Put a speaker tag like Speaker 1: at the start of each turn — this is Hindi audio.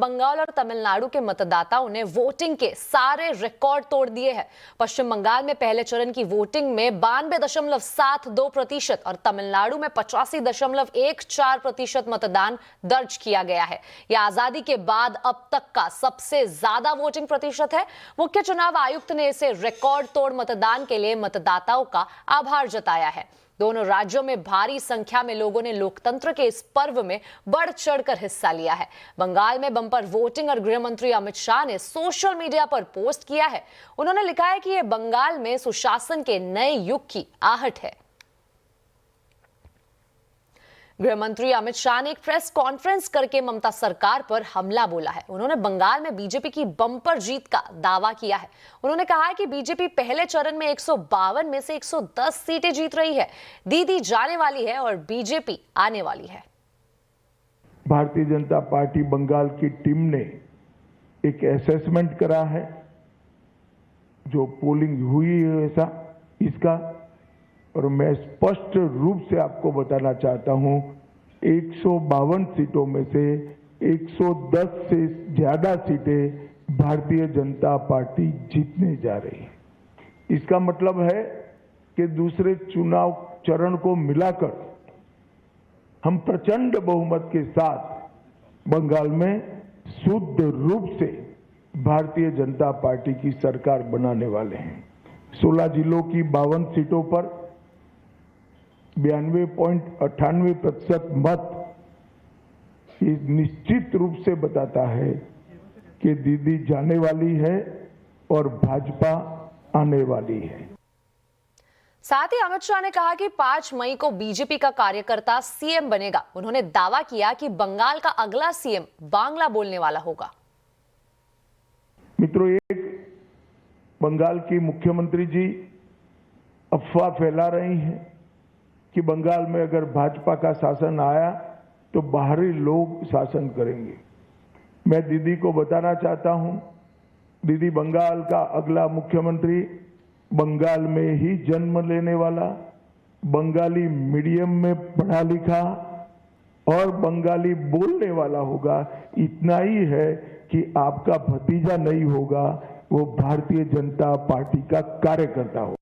Speaker 1: बंगाल और तमिलनाडु के मतदाताओं ने वोटिंग के सारे रिकॉर्ड तोड़ दिए हैं। पश्चिम बंगाल में पहले चरण की वोटिंग में 92.72% और तमिलनाडु में 85.14% मतदान दर्ज किया गया है। यह आजादी के बाद अब तक का सबसे ज्यादा वोटिंग प्रतिशत है। मुख्य चुनाव आयुक्त ने इसे रिकॉर्ड तोड़ मतदान के लिए मतदाताओं का आभार जताया है। दोनों राज्यों में भारी संख्या में लोगों ने लोकतंत्र के इस पर्व में बढ़ चढ़कर हिस्सा लिया है। बंगाल में बम्पर वोटिंग और गृह मंत्री अमित शाह ने सोशल मीडिया पर पोस्ट किया है। उन्होंने लिखा है कि यह बंगाल में सुशासन के नए युग की आहट है। गृह मंत्री अमित शाह ने एक प्रेस कॉन्फ्रेंस करके ममता सरकार पर हमला बोला है। उन्होंने बंगाल में बीजेपी की बम्पर जीत का दावा किया है। उन्होंने कहा है कि बीजेपी पहले चरण में 152 में से 110 सीटें जीत रही है। दीदी जाने वाली है और बीजेपी आने वाली है।
Speaker 2: भारतीय जनता पार्टी बंगाल की टीम ने एक असेसमेंट करा है, जो पोलिंग हुई है ऐसा इसका, और मैं स्पष्ट रूप से आपको बताना चाहता हूं, 152 सीटों में से 110 से ज्यादा सीटें भारतीय जनता पार्टी जीतने जा रही है। इसका मतलब है कि दूसरे चुनाव चरण को मिलाकर हम प्रचंड बहुमत के साथ बंगाल में शुद्ध रूप से भारतीय जनता पार्टी की सरकार बनाने वाले हैं। 16 जिलों की 52 सीटों पर 92.98% मत निश्चित रूप से बताता है कि दीदी जाने वाली है और भाजपा आने वाली है।
Speaker 1: साथ ही अमित शाह ने कहा कि 5 मई को बीजेपी का कार्यकर्ता सीएम बनेगा। उन्होंने दावा किया कि बंगाल का अगला सीएम बांग्ला बोलने वाला होगा।
Speaker 2: मित्रों, एक बंगाल की मुख्यमंत्री जी अफवाह फैला रही हैं कि बंगाल में अगर भाजपा का शासन आया तो बाहरी लोग शासन करेंगे। मैं दीदी को बताना चाहता हूं, दीदी बंगाल का अगला मुख्यमंत्री बंगाल में ही जन्म लेने वाला, बंगाली मीडियम में पढ़ा लिखा और बंगाली बोलने वाला होगा। इतना ही है कि आपका भतीजा नहीं होगा, वो भारतीय जनता पार्टी का कार्यकर्ता होगा।